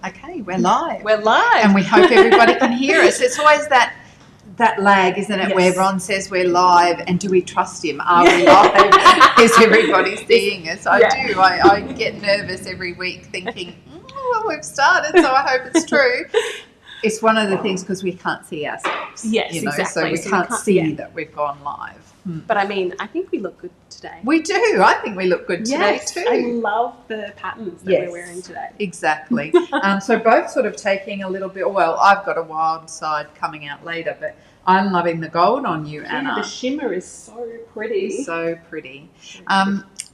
Okay, we're live. We're live. And we hope everybody can hear us. It's always that lag, isn't it, where Ron says we're live and do we trust him? Are we live? Is everybody seeing us? I do. I get nervous every week thinking, well, we've started, so I hope it's true. It's one of the things because we can't see ourselves. Yes, exactly. So we can't see that we've gone live. But I mean, I think we look good today. We do. I think we look good today too. I love the patterns that we're wearing today. Exactly. So both sort of taking a little bit, well, I've got a wild side coming out later, but I'm loving the gold on you, Anna. The shimmer is so pretty. It's so pretty.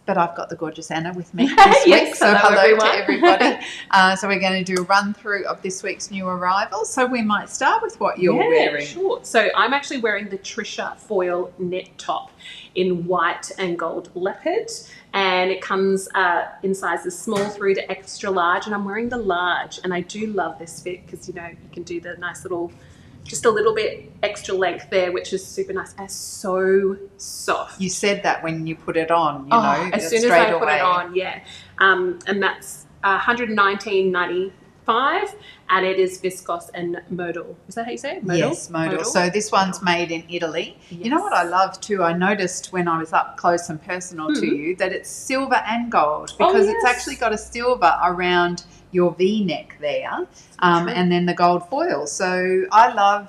But I've got the gorgeous Anna with me this week. So hello to everybody. So we're going to do a run through of this week's new arrivals. So we might start with what you're wearing. Sure. So I'm actually wearing the Trisha foil knit top in white and gold leopard. And it comes in sizes small through to extra large. And I'm wearing the large. And I do love this fit because, you know, you can do the nice little, just a little bit extra length there, which is super nice and so soft. You said that when you put it on, you know, as soon as I put it on, and that's $119.95, and it is viscose and modal. Is that how you say it? Modal? Yes, modal. So this one's made in Italy. Yes. You know what I love too? I noticed when I was up close and personal to you that it's silver and gold because it's actually got a silver around your V-neck there, and then the gold foil. So I love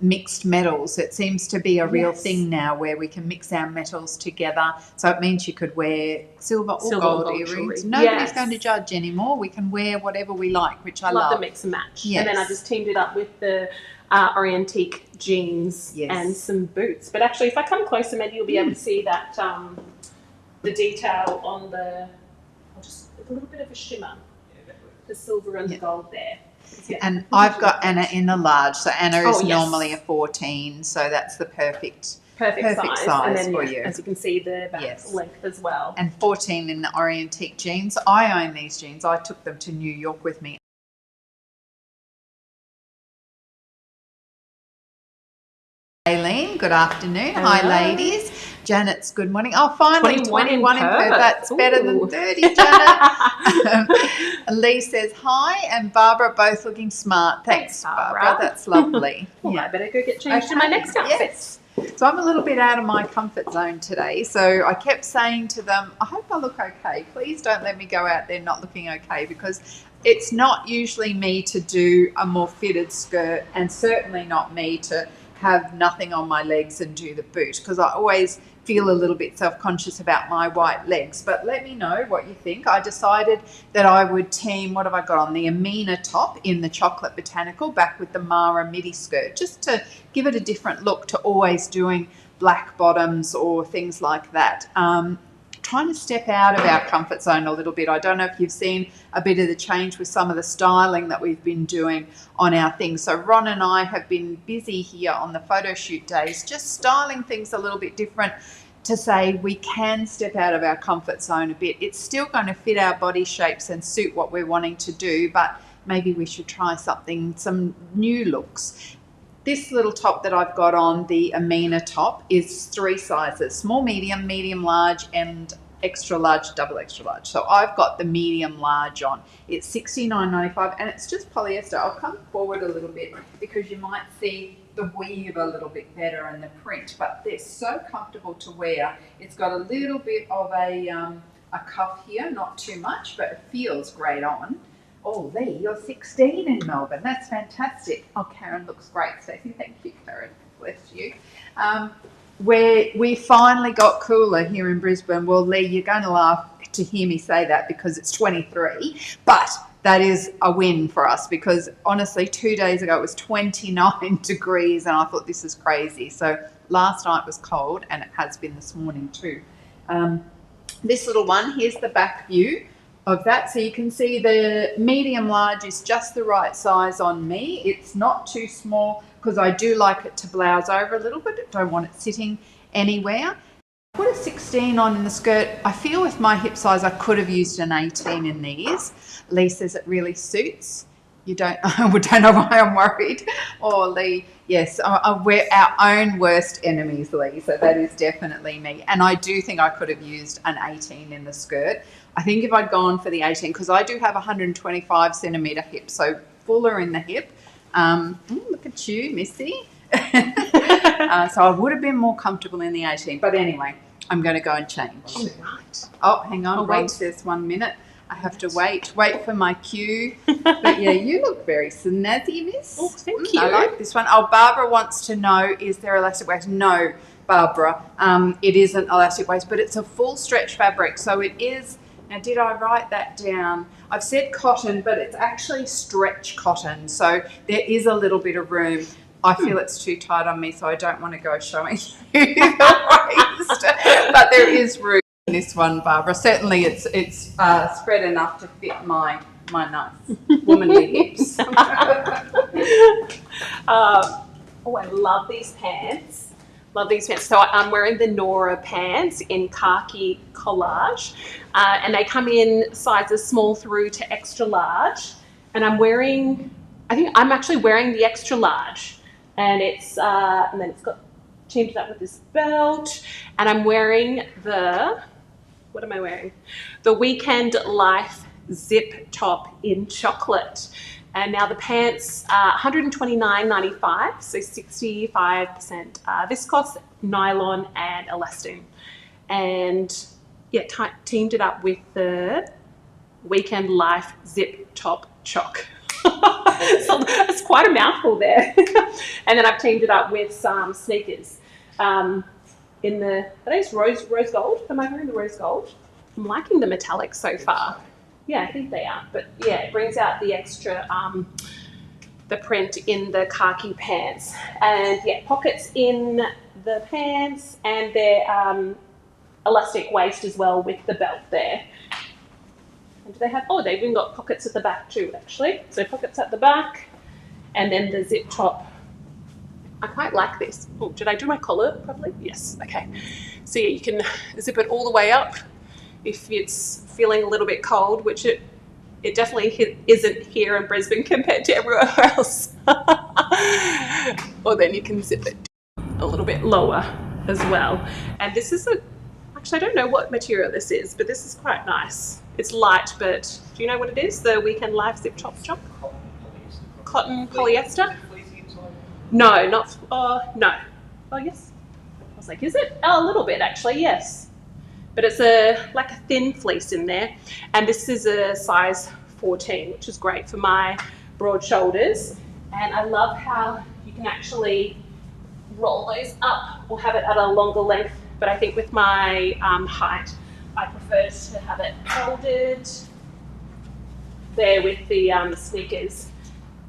mixed metals. It seems to be a real thing now where we can mix our metals together. So it means you could wear silver or gold earrings. Nobody's going to judge anymore. We can wear whatever we like, which I love. The mix and match. Yes. And then I just teamed it up with the Orientique jeans and some boots. But actually, if I come closer, maybe you'll be able to see that the detail on the, just a little bit of a shimmer. The silver and the gold there. And I've got Anna in the large. So Anna is normally a 14, so that's the perfect size and then, for you. As you can see, the back length as well. And 14 in the Orientique jeans. I own these jeans. I took them to New York with me. Aileen, good afternoon. Hello. Hi, ladies. Janet's good morning. Oh, finally, 21 in Perth. That's better than 30, Janet. Lee says hi, and Barbara, both looking smart. Thanks, Barbara. That's lovely. Well, I better go get changed to my next outfit. Yes. So I'm a little bit out of my comfort zone today. So I kept saying to them, I hope I look okay. Please don't let me go out there not looking okay, because it's not usually me to do a more fitted skirt, and certainly not me to have nothing on my legs and do the boot, because I always feel a little bit self-conscious about my white legs. But let me know what you think. I decided that I would team, what have I got on, the Amina top in the chocolate botanical back with the Mara midi skirt, just to give it a different look to always doing black bottoms or things like that. Trying to step out of our comfort zone a little bit. I don't know if you've seen a bit of the change with some of the styling that we've been doing on our things. So Ron and I have been busy here on the photo shoot days, just styling things a little bit different to say we can step out of our comfort zone a bit. It's still going to fit our body shapes and suit what we're wanting to do, but maybe we should try something, some new looks. This little top that I've got on, the Amina top, is 3 sizes: small, medium, medium large, and extra large, double extra large. So I've got the medium large on. It's $69.95, and it's just polyester. I'll come forward a little bit because you might see the weave a little bit better and the print, but they're so comfortable to wear. It's got a little bit of a cuff here, not too much, but it feels great on. Oh, Lee, you're 16 in Melbourne. That's fantastic. Oh, Karen looks great, Stacey. Thank you, Karen. Bless you. We finally got cooler here in Brisbane. Well, Lee, you're going to laugh to hear me say that because it's 23, but that is a win for us because honestly, 2 days ago it was 29 degrees and I thought this is crazy. So last night was cold and it has been this morning too. This little one, here's the back view of that. So you can see the medium large is just the right size on me. It's not too small because I do like it to blouse over a little bit. I don't want it sitting anywhere. I put a 16 on in the skirt. I feel with my hip size I could have used an 18 in these. Lee says it really suits. You don't know why I'm worried. Or Lee, yes, we're our own worst enemies, Lee. So that is definitely me. And I do think I could have used an 18 in the skirt. I think if I'd gone for the 18, because I do have 125 centimetre hip, so fuller in the hip. Look at you, Missy. So I would have been more comfortable in the 18. But anyway, I'm going to go and change. All right. Oh, hang on. Wait. There's 1 minute. I have to wait for my cue. But yeah, you look very snazzy, miss. Oh, thank you. I like this one. Oh, Barbara wants to know, is there elastic waist? No, Barbara, it isn't elastic waist, but it's a full stretch fabric. So it is, now did I write that down? I've said cotton, but it's actually stretch cotton. So there is a little bit of room. I feel it's too tight on me, so I don't want to go showing you the waist. But there is room. This one, Barbara, certainly it's spread enough to fit my nice womanly hips. I love these pants. So I'm wearing the Nora pants in khaki collage, and they come in sizes small through to extra large. And I think I'm actually wearing the extra large, and and then it's got teamed up with this belt, and I'm wearing what am I wearing? The Weekend Life zip top in chocolate. And now the pants are $129.95, so 65% viscose, nylon, and elastin. And yeah, teamed it up with the Weekend Life zip top choc. So it's quite a mouthful there. And then I've teamed it up with some sneakers. In the, are these rose gold? Am I wearing the rose gold? I'm liking the metallic so far. Yeah, I think they are. But yeah, it brings out the extra, the print in the khaki pants. And yeah, pockets in the pants, and they're elastic waist as well with the belt there. And do they have, they've even got pockets at the back too, actually. So pockets at the back, and then the zip top. I quite like this. Oh, did I do my collar properly? Yes, okay. So yeah, you can zip it all the way up if it's feeling a little bit cold, which it definitely isn't here in Brisbane compared to everywhere else. Or then you can zip it a little bit lower as well. And this is actually I don't know what material this is, but this is quite nice. It's light, but do you know what it is? The Weekend Life zip top shop? Cotton polyester? No, not, no. Oh, yes. I was like, is it? Oh, a little bit actually, yes. But it's like a thin fleece in there. And this is a size 14, which is great for my broad shoulders. And I love how you can actually roll those up or have it at a longer length. But I think with my height, I prefer to have it folded there with the sneakers.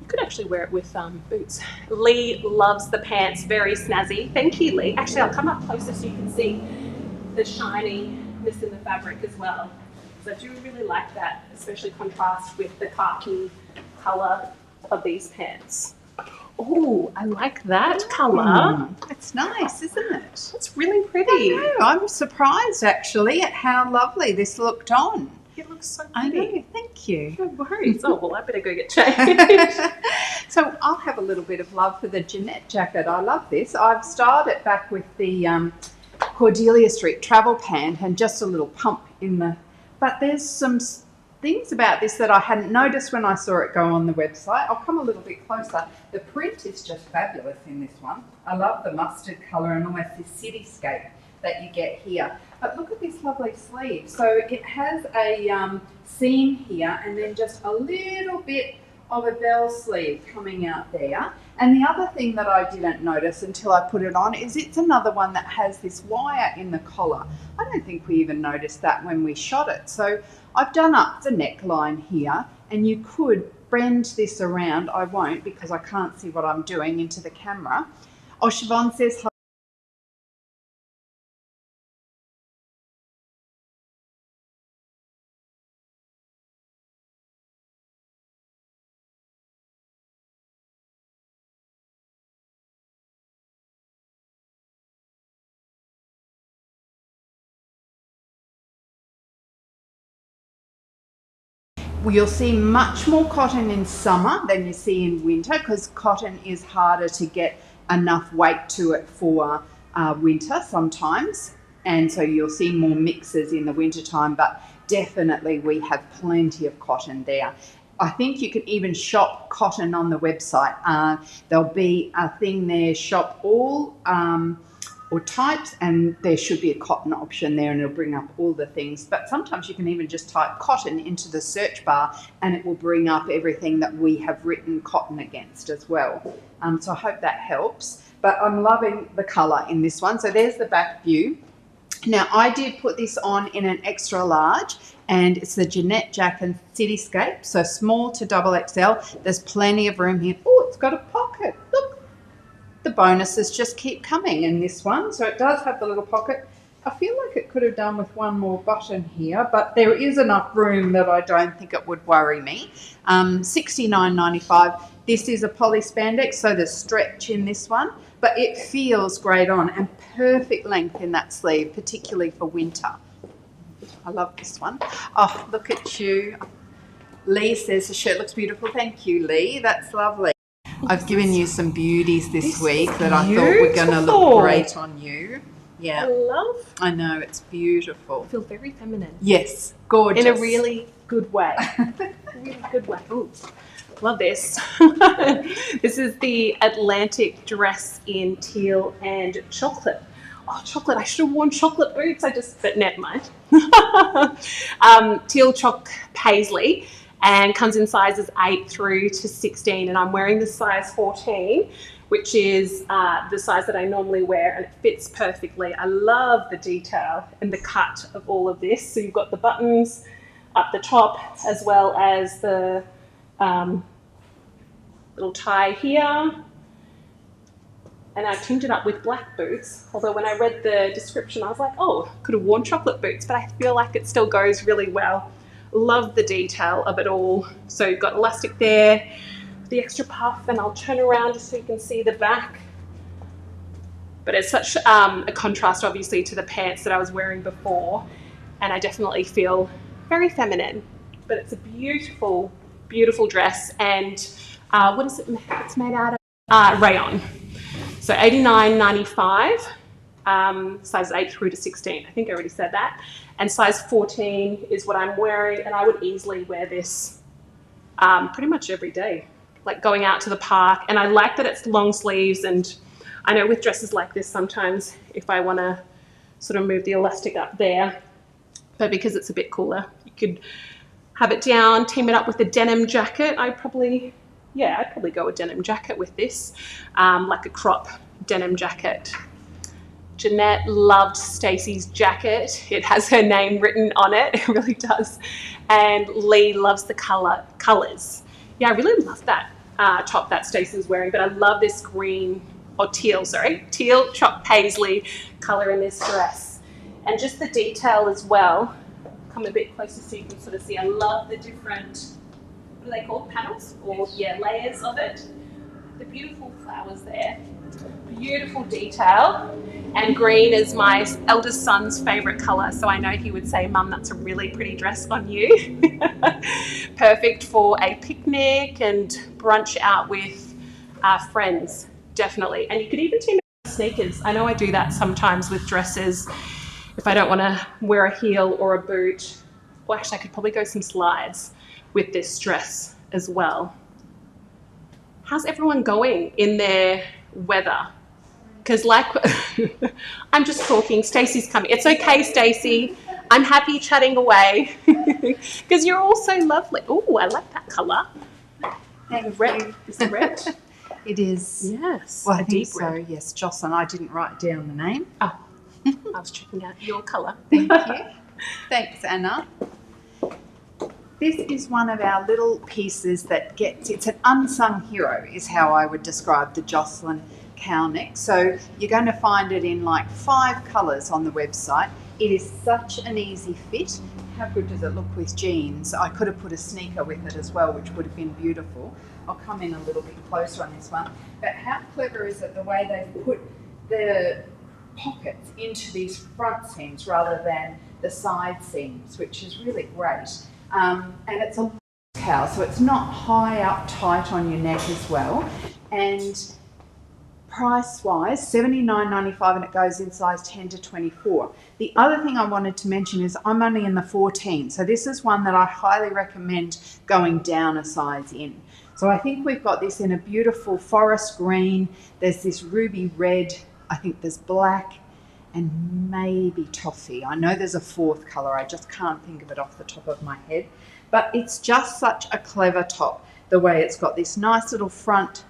Could actually wear it with boots. Lee loves the pants, very snazzy. Thank you, Lee. Actually, I'll come up closer so you can see the shininess in the fabric as well. So I do really like that, especially contrast with the khaki colour of these pants. Oh, I like that colour. It's nice, isn't it? It's really pretty. I know. I'm surprised actually at how lovely this looked on. It looks so I pretty. know, thank you. No worries. Oh, well, I better go get changed. So I'll have a little bit of love for the Jeanette jacket. I love this. I've styled it back with the Cordelia Street travel pant and just a little pump in the... But there's some things about this that I hadn't noticed when I saw it go on the website. I'll come a little bit closer. The print is just fabulous in this one. I love the mustard colour and almost this cityscape that you get here. But look at this lovely sleeve. So it has a seam here and then just a little bit of a bell sleeve coming out there. And the other thing that I didn't notice until I put it on is it's another one that has this wire in the collar. I don't think we even noticed that when we shot it. So I've done up the neckline here, and you could bend this around. I won't because I can't see what I'm doing into the camera. Oh, Siobhan says, you'll see much more cotton in summer than you see in winter because cotton is harder to get enough weight to it for winter sometimes, and so you'll see more mixes in the winter time. But definitely we have plenty of cotton there. I think you can even shop cotton on the website. There'll be a thing there, shop all or types, and there should be a cotton option there, and it'll bring up all the things. But sometimes you can even just type cotton into the search bar and it will bring up everything that we have written cotton against as well. So I hope that helps. But I'm loving the colour in this one. So there's the back view. Now I did put this on in an extra large, and it's the Jeanette Jacken Cityscape, so small to XXL. There's plenty of room here. Oh, it's got a pocket. Look. The bonuses just keep coming in this one. So it does have the little pocket. I feel like it could have done with one more button here, but there is enough room that I don't think it would worry me. $69.95. This is a poly spandex, so there's stretch in this one, but it feels great on, and perfect length in that sleeve, particularly for winter. I love this one. Oh, look at you. Lee says the shirt looks beautiful. Thank you, Lee. That's lovely. I've given you some beauties this week that I thought were going to look great on you. Yeah. I know, it's beautiful. I feel very feminine. Yes, gorgeous. In a really good way. Really good way. Ooh, love this. This is the Atlantic dress in teal and chocolate. Oh, chocolate. I should have worn chocolate boots. But never mind. Teal choc paisley. And comes in sizes 8 through to 16, and I'm wearing the size 14, which is the size that I normally wear, and it fits perfectly. I love the detail and the cut of all of this. So you've got the buttons up the top, as well as the little tie here. And I tuned it up with black boots, although when I read the description I was like, oh, could have worn chocolate boots, but I feel like it still goes really well. Love the detail of it all. So you've got elastic there, the extra puff, and I'll turn around just so you can see the back. But it's such a contrast, obviously, to the pants that I was wearing before, and I definitely feel very feminine. But it's a beautiful, beautiful dress, and what is it? It's made out of rayon. So $89.95. Size 8 through to 16. I think I already said that. And size 14 is what I'm wearing, and I would easily wear this pretty much every day, like going out to the park. And I like that it's long sleeves, and I know with dresses like this sometimes if I want to sort of move the elastic up there, but because it's a bit cooler, you could have it down, team it up with a denim jacket. I'd probably go a denim jacket with this, like a crop denim jacket. Jeanette loved Stacey's jacket. It has her name written on it. It really does. And Lee loves the colours. Yeah, I really love that top that Stacey's wearing, but I love this green, or teal choc paisley colour in this dress. And just the detail as well. Come a bit closer so you can sort of see. I love the different, what are they called, panels? Or, yeah, layers of it. The beautiful flowers there. Beautiful detail. And green is my eldest son's favourite colour, so I know he would say, Mum, that's a really pretty dress on you. Perfect for a picnic and brunch out with friends, definitely. And you could even team it with sneakers. I know I do that sometimes with dresses if I don't want to wear a heel or a boot. Well, actually, I could probably go some slides with this dress as well. How's everyone going in their weather? Because I'm just talking, Stacey's coming. It's okay, Stacey. I'm happy chatting away because you're all so lovely. Oh, I like that colour. Red. Is it red? It is. Yes. Well, I think so. Yes, Jocelyn. I didn't write down the name. Oh, I was checking out your colour. Thank you. Thanks, Anna. This is one of our little pieces that it's an unsung hero is how I would describe the Jocelyn cow neck. So you're going to find it in like 5 colours on the website. It is such an easy fit. How good does it look with jeans? I could have put a sneaker with it as well, which would have been beautiful. I'll come in a little bit closer on this one. But how clever is it the way they've put the pockets into these front seams rather than the side seams, which is really great. And it's a cow, so it's not high up tight on your neck as well. And price wise, $79.95, and it goes in size 10 to 24. The other thing I wanted to mention is I'm only in the 14, so this is one that I highly recommend going down a size in. So I think we've got this in a beautiful forest green. There's this ruby red, I think there's black, and maybe toffee. I know there's a fourth colour, I just can't think of it off the top of my head. But it's just such a clever top, the way it's got this nice little front,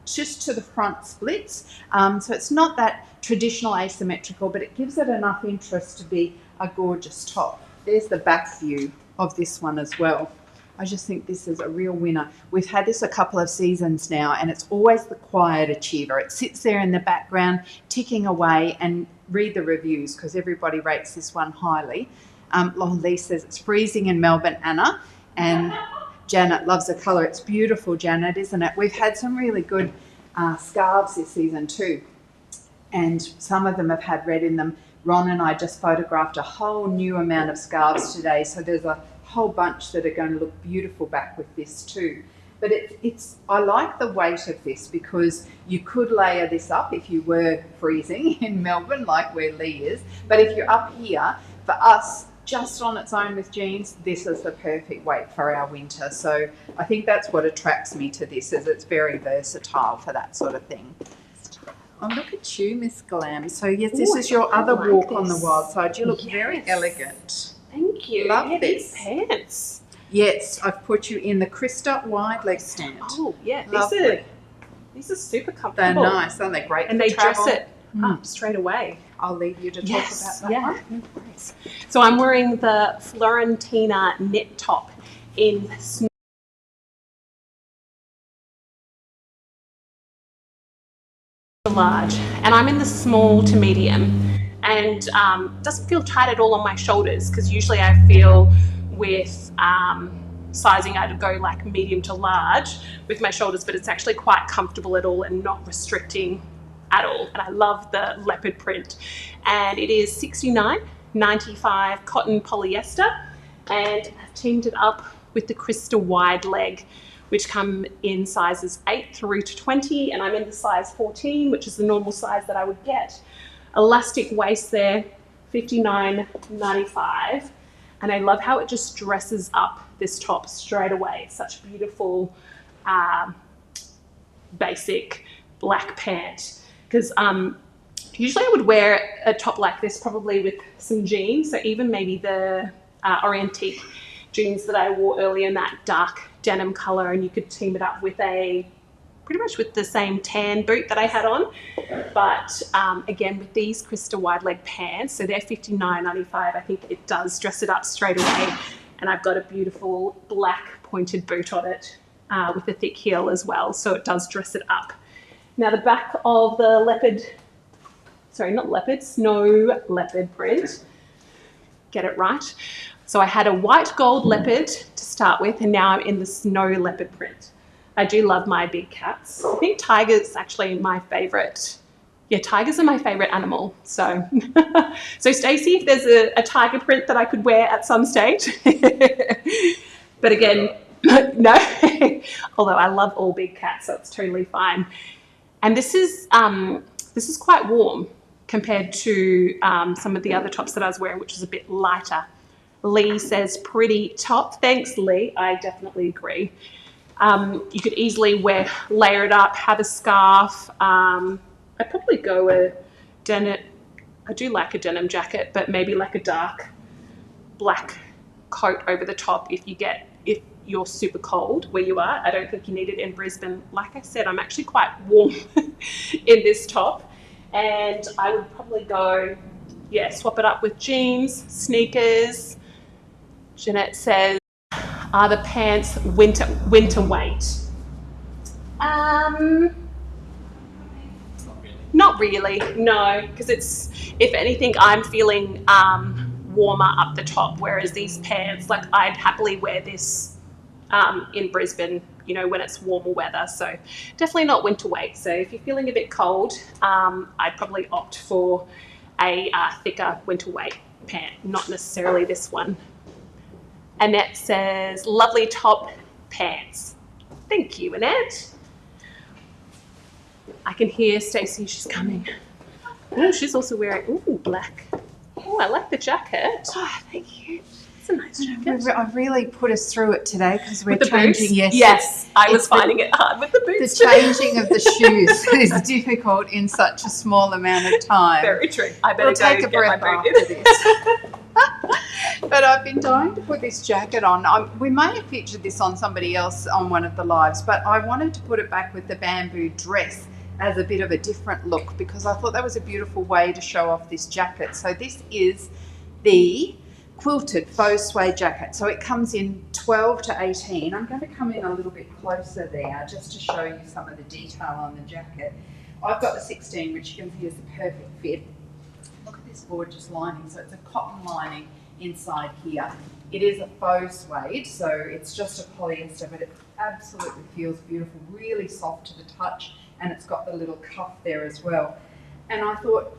just to the front splits. So it's not that traditional asymmetrical, but it gives it enough interest to be a gorgeous top. There's the back view of this one as well. I just think this is a real winner. We've had this a couple of seasons now, and it's always the quiet achiever. It sits there in the background, ticking away, and read the reviews because everybody rates this one highly. Lee says it's freezing in Melbourne, Anna, and Janet loves the colour. It's beautiful, Janet, isn't it? We've had some really good scarves this season too, and some of them have had red in them. Ron and I just photographed a whole new amount of scarves today, so there's a whole bunch that are going to look beautiful back with this too. But I like the weight of this because you could layer this up if you were freezing in Melbourne, like where Lee is. But if you're up here, for us, just on its own with jeans, this is the perfect weight for our winter. So I think that's what attracts me to this, is it's very versatile for that sort of thing. Oh, look at you, Miss Glam. So yes, this is your other walk on the wild side. You look very elegant. Thank you. Love this. These pants. Yes, I've put you in the Krista wide leg stand. Oh, yeah. Lovely. These are super They're comfortable. nice, aren't they? Great And for they travel. dress it up straight away. I'll leave you to talk about that one. No worries. So I'm wearing the Florentina knit top in large, and I'm in the small to medium, and doesn't feel tight at all on my shoulders, because usually I feel with sizing I'd go like medium to large with my shoulders, but it's actually quite comfortable at all and not restricting at all. And I love the leopard print, and it is $69.95 cotton polyester, and I've teamed it up with the Krista wide leg, which come in sizes 8 through to 20, and I'm in the size 14, which is the normal size that I would get. Elastic waist there, $59.95, and I love how it just dresses up this top straight away. Such a beautiful basic black pant, because usually I would wear a top like this probably with some jeans, so even maybe the Orientique jeans that I wore earlier in that dark denim color, and you could team it up with pretty much with the same tan boot that I had on. But again, with these Krista wide leg pants, so they're $59.95, I think it does dress it up straight away. And I've got a beautiful black pointed boot on it with a thick heel as well, so it does dress it up. Now the back of the snow leopard print, get it right. So I had a white gold leopard to start with, and now I'm in the snow leopard print. I do love my big cats. I think tiger's actually my favorite. Yeah, tigers are my favorite animal. So, so Stacey, if there's a tiger print that I could wear at some stage. But again, no, although I love all big cats, so it's totally fine. And this is quite warm compared to some of the other tops that I was wearing, which is a bit lighter. Lee says pretty top. Thanks, Lee. I definitely agree. You could easily layer it up, have a scarf. I'd probably go a denim. I do like a denim jacket, but maybe like a dark black coat over the top if you're super cold where you are. I don't think you need it in Brisbane. Like I said, I'm actually quite warm in this top, and I would probably go, swap it up with jeans, sneakers. Jeanette says, are the pants winter weight? Not really, no, because it's, if anything, I'm feeling warmer up the top, whereas these pants, like I'd happily wear this in Brisbane, when it's warmer weather. So definitely not winter weight. So if you're feeling a bit cold, I'd probably opt for a thicker winter weight pant, not necessarily this one. Annette says, lovely top pants. Thank you, Annette. I can hear Stacey, she's coming. Oh, she's also wearing, black. Oh, I like the jacket. Oh, thank you. It's a nice jacket. I've really put us through it today because we're With the changing. boots? Yes, I was finding it hard with the boots. The changing of the shoes is difficult in such a small amount of time. Very true. I better take a breath after this. But I've been dying to put this jacket on. We may have featured this on somebody else on one of the lives, but I wanted to put it back with the bamboo dress as a bit of a different look because I thought that was a beautiful way to show off this jacket. So this is the quilted faux suede jacket. So it comes in 12 to 18. I'm going to come in a little bit closer there just to show you some of the detail on the jacket. I've got the 16, which you can see is the perfect fit. Look at this gorgeous lining. So it's a cotton lining inside here. It is a faux suede, so it's just a polyester, but it absolutely feels beautiful, really soft to the touch, and it's got the little cuff there as well. And I thought,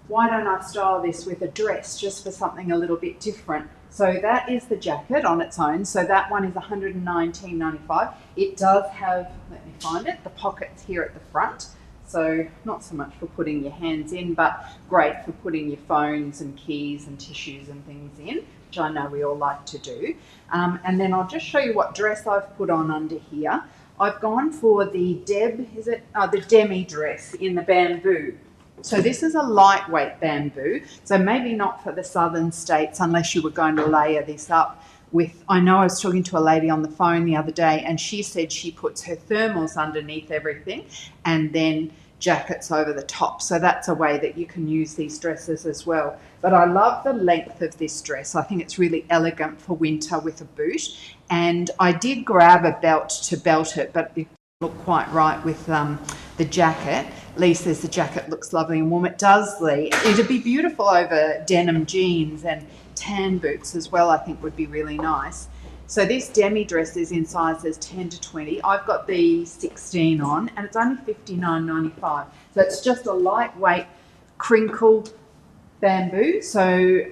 why don't I style this with a dress just for something a little bit different? So that is the jacket on its own. So that one is $119.95. It does have, let me find it, the pockets here at the front. So not so much for putting your hands in, but great for putting your phones and keys and tissues and things in, which I know we all like to do. And then I'll just show you what dress I've put on under here. I've gone for the the demi dress in the bamboo. So this is a lightweight bamboo, so maybe not for the southern states unless you were going to layer this up with, I know I was talking to a lady on the phone the other day and she said she puts her thermals underneath everything and then jackets over the top. So that's a way that you can use these dresses as well. But I love the length of this dress. I think it's really elegant for winter with a boot. And I did grab a belt to belt it, but it looked quite right with the jacket. Lee says the jacket looks lovely and warm. It does, Lee. It'd be beautiful over denim jeans and tan boots as well, I think would be really nice. So this demi dress is in sizes 10 to 20. I've got the 16 on and it's only $59.95. So it's just a lightweight crinkle bamboo. So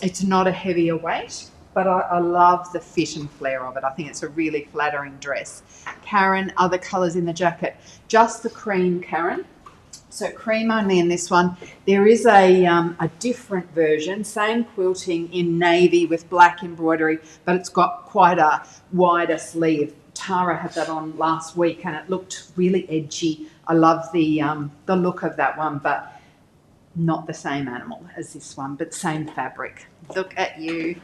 it's not a heavier weight, but I love the fit and flare of it. I think it's a really flattering dress. Karen, other colours in the jacket, just the cream, Karen. So cream only in this one. There is a different version, same quilting in navy with black embroidery, but it's got quite a wider sleeve. Tara had that on last week and it looked really edgy. I love the look of that one, but not the same animal as this one, but same fabric. Look at you.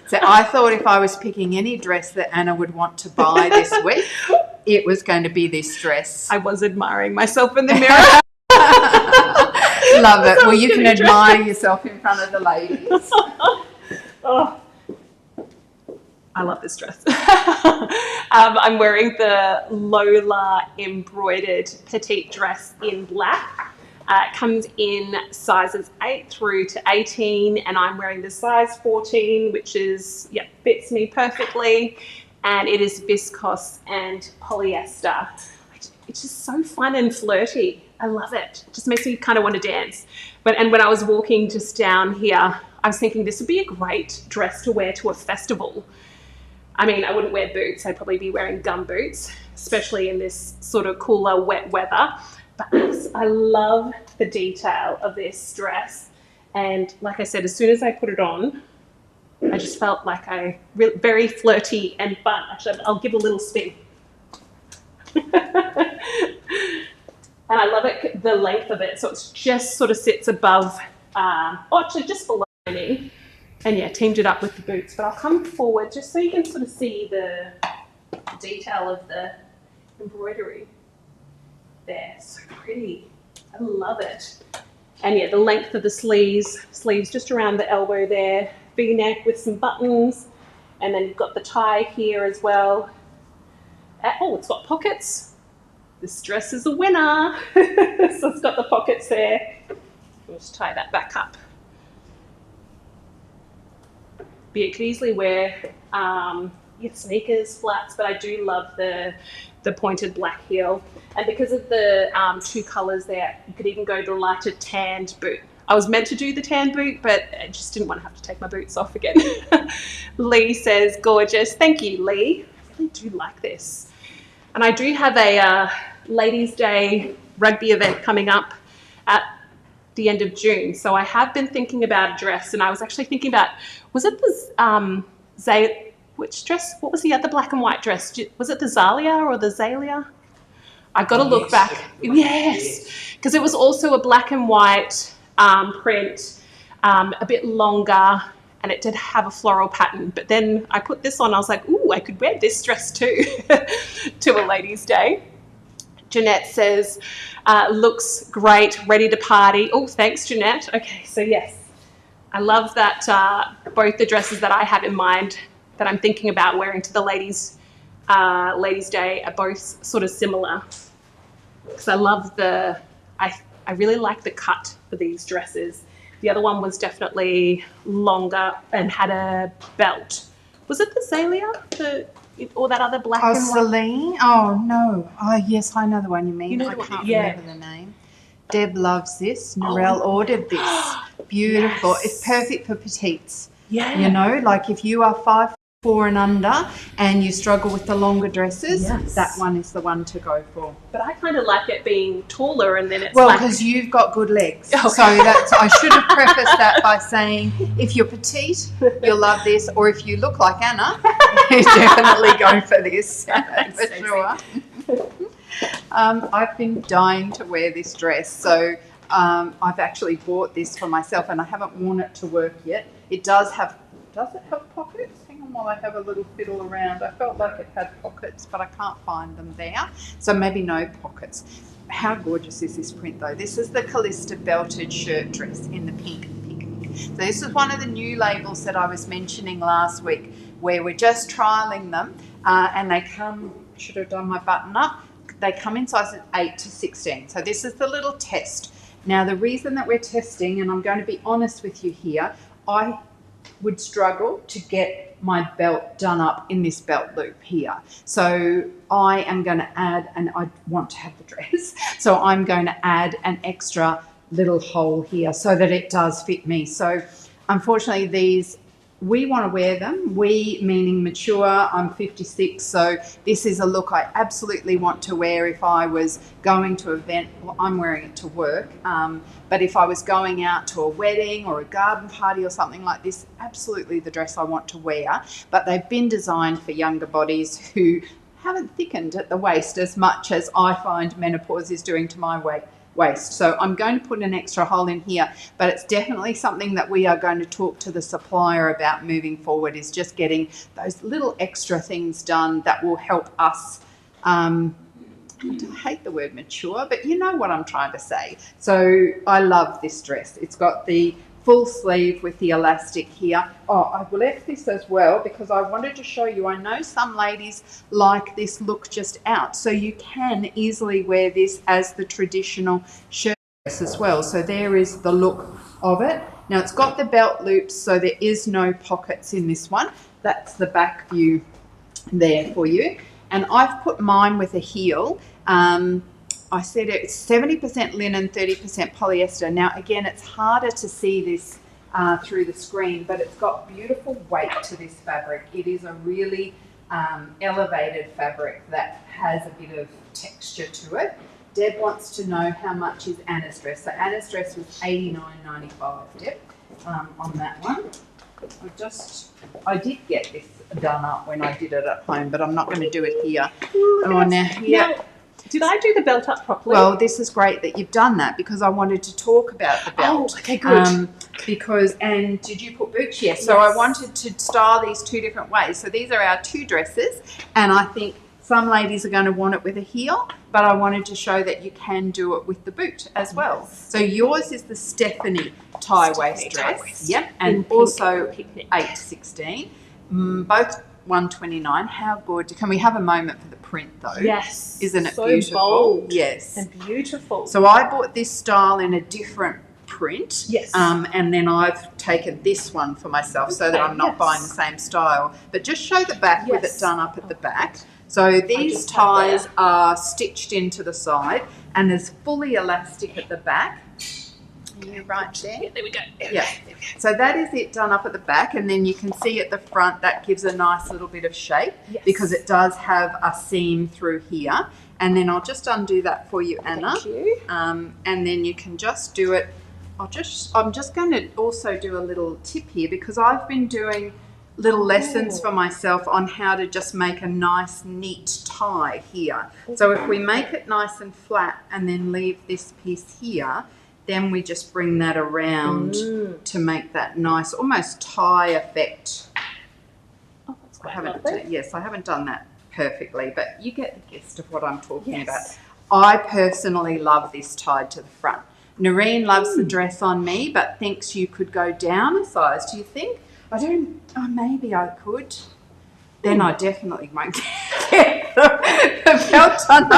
So I thought if I was picking any dress that Anna would want to buy this week, it was going to be this dress. I was admiring myself in the mirror. Love it. Well, you can admire yourself in front of the ladies. Oh, I love this dress. I'm wearing the Lola embroidered petite dress in black. It comes in sizes 8 through to 18, and I'm wearing the size 14, which is, fits me perfectly. And it is viscose and polyester. It's just so fun and flirty. I love it. It just makes me kind of want to dance. And when I was walking just down here, I was thinking this would be a great dress to wear to a festival. I mean, I wouldn't wear boots. I'd probably be wearing gum boots, especially in this sort of cooler, wet weather. But I love the detail of this dress. And like I said, as soon as I put it on, I just felt like very flirty and fun. Actually, I'll give a little spin. And I love it, the length of it. So it just sort of sits above, actually just below me. And teamed it up with the boots. But I'll come forward just so you can sort of see the detail of the embroidery. There, so pretty. I love it. And the length of the sleeves just around the elbow there. V-neck with some buttons. And then you've got the tie here as well. Oh, it's got pockets. This dress is a winner. So it's got the pockets there. We'll just tie that back up. But you could easily wear sneakers, flats, but I do love the pointed black heel. And because of the 2 colours there, you could even go to a lighter tanned boot. I was meant to do the tan boot, but I just didn't want to have to take my boots off again. Lee says, gorgeous. Thank you, Lee. I really do like this. And I do have a Ladies' Day rugby event coming up at the end of June. So I have been thinking about a dress, and I was actually thinking about, was it the which dress? What was the other black and white dress? Was it the Zalia or the Zalia? I got to look back. Yes, because it was also a black and white print, a bit longer, and it did have a floral pattern. But then I put this on. I was like, ooh, I could wear this dress too to a ladies' day. Jeanette says, looks great, ready to party. Oh, thanks, Jeanette. Okay, so yes, I love that both the dresses that I have in mind that I'm thinking about wearing to the ladies' day are both sort of similar. Because I love I really like the cut for these dresses. The other one was definitely longer and had a belt. Was it the Zalia? Or that other black and white? Celine? Oh, no. Oh, yes, I know the one you mean. You know I the can't one, yeah. remember the name. Deb loves this. Narelle ordered this. Beautiful. Yes. It's perfect for petites. Yeah. You know, like if you are 5'4" and under and you struggle with the longer dresses, yes, that one is the one to go for. But I kind of like it being taller, and then it's well, because you've got good legs. Okay. So I should have prefaced that by saying if you're petite, you'll love this, or if you look like Anna, you definitely go for this. For sure. I've been dying to wear this dress, so I've actually bought this for myself, and I haven't worn it to work yet. It does have pockets? Hang on while I have a little fiddle around. I felt like it had pockets, but I can't find them there. So maybe no pockets. How gorgeous is this print though? This is the Callista belted shirt dress in the pink. So this is one of the new labels that I was mentioning last week, where we're just trialing them, and they come, should have done my button up, they come in sizes 8 to 16. So this is the little test. Now the reason that we're testing, and I'm going to be honest with you here, I would struggle to get my belt done up in this belt loop here. So I am going to add, and I want to have the dress, so I'm going to add an extra little hole here so that it does fit me. So unfortunately these, we want to wear them, we meaning mature. I'm 56, so this is a look I absolutely want to wear if I was going to an event. Well, I'm wearing it to work, but if I was going out to a wedding or a garden party or something like this, absolutely the dress I want to wear. But they've been designed for younger bodies who haven't thickened at the waist as much as I find menopause is doing to my waist. So I'm going to put an extra hole in here, but it's definitely something that we are going to talk to the supplier about moving forward, is just getting those little extra things done that will help us. I hate the word mature, but you know what I'm trying to say. So I love this dress. It's got the full sleeve with the elastic here. Oh, I've left this as well because I wanted to show you. I know some ladies like this look just out, so you can easily wear this as the traditional shirt dress as well. So there is the look of it. Now it's got the belt loops, so there is no pockets in this one. That's the back view there for you. And I've put mine with a heel. I said it's 70% linen, 30% polyester. Now, again, it's harder to see this through the screen, but it's got beautiful weight to this fabric. It is a really elevated fabric that has a bit of texture to it. Deb wants to know how much is Anna's dress. So Anna's dress was $89.95, Deb, on that one. I did get this done up when I did it at home, but I'm not going to do it here. Oh, now here. Now, did I do the belt up properly? Well, this is great that you've done that because I wanted to talk about the belt. Oh, okay, good. And did you put boots? Yes. So I wanted to style these two different ways. So these are our two dresses, and I think some ladies are going to want it with a heel, but I wanted to show that you can do it with the boot as well. Yes. So yours is the Stephanie tie waist dress. Yep, and also 8 to 16. Both $129. How good. Can we have a moment for the print though? Yes. Isn't it so beautiful? Bold. Yes. And beautiful. So I bought this style in a different print. Yes. And then I've taken this one for myself so that I'm not buying the same style. But just show the back with it done up at the back. So these ties are stitched into the side and there's fully elastic at the back. See you right there? Yeah, there we go. Yeah. So that is it done up at the back, and then you can see at the front that gives a nice little bit of shape because it does have a seam through here. And then I'll just undo that for you, Anna. Thank you. And then you can just do it. I'm just going to also do a little tip here because I've been doing little lessons for myself on how to just make a nice neat tie here. So if we make it nice and flat and then leave this piece here, then we just bring that around to make that nice almost tie effect. Oh, that's quite lovely. Yes, I haven't done that perfectly, but you get the gist of what I'm talking about. I personally love this tied to the front. Noreen loves the dress on me, but thinks you could go down a size. Do you think? I don't. Oh, maybe I could. Then I definitely won't get the belt on.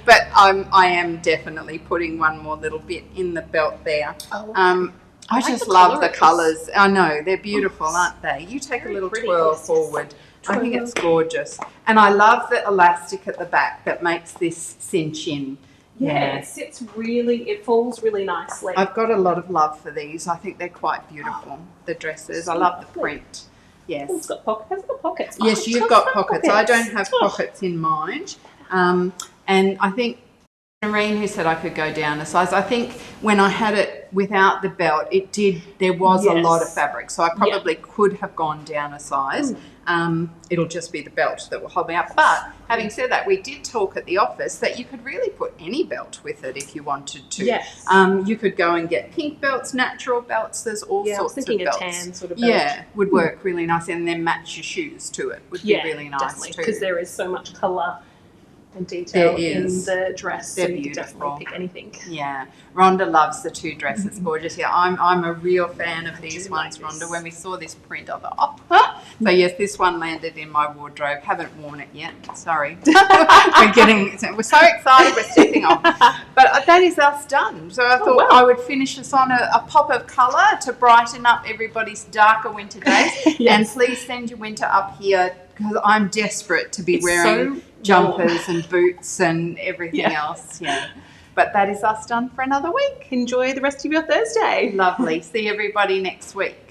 But I am definitely putting one more little bit in the belt there. I just love the colours. I know, they're beautiful, aren't they? You take a little twirl forward. I think it's gorgeous. And I love the elastic at the back that makes this cinch in. Yeah, it sits really, it falls really nicely. I've got a lot of love for these. I think they're quite beautiful, the dresses. I love the print. Yes. It's got pockets. Has it got pockets? Yes, you've got pockets. I don't have pockets in mine. And I think Noreen, who said I could go down a size, I think when I had it without the belt, there was a lot of fabric. So I probably could have gone down a size. It'll just be the belt that will hold me up. But having said that, we did talk at the office that you could really put any belt with it if you wanted to. Yes. You could go and get pink belts, natural belts. There's all sorts of belts. I was thinking a tan sort of belt. Yeah, would work really nice, and then match your shoes to it. Would be really nice definitely, too. because there is so much colour and detail in is. the dress. They're so you beautiful. can definitely pick anything. Yeah, Rhonda loves the two dresses. Gorgeous. Yeah, I'm a real fan of these ones, like Rhonda. When we saw this print, I thought, So yes, this one landed in my wardrobe. Haven't worn it yet. Sorry. We're so excited. We're stepping off. But that is us done. So I thought I would finish us on a pop of colour to brighten up everybody's darker winter days. And please send your winter up here because I'm desperate to be wearing jumpers and boots and everything else. Yeah. But that is us done for another week. Enjoy the rest of your Thursday. Lovely. See everybody next week.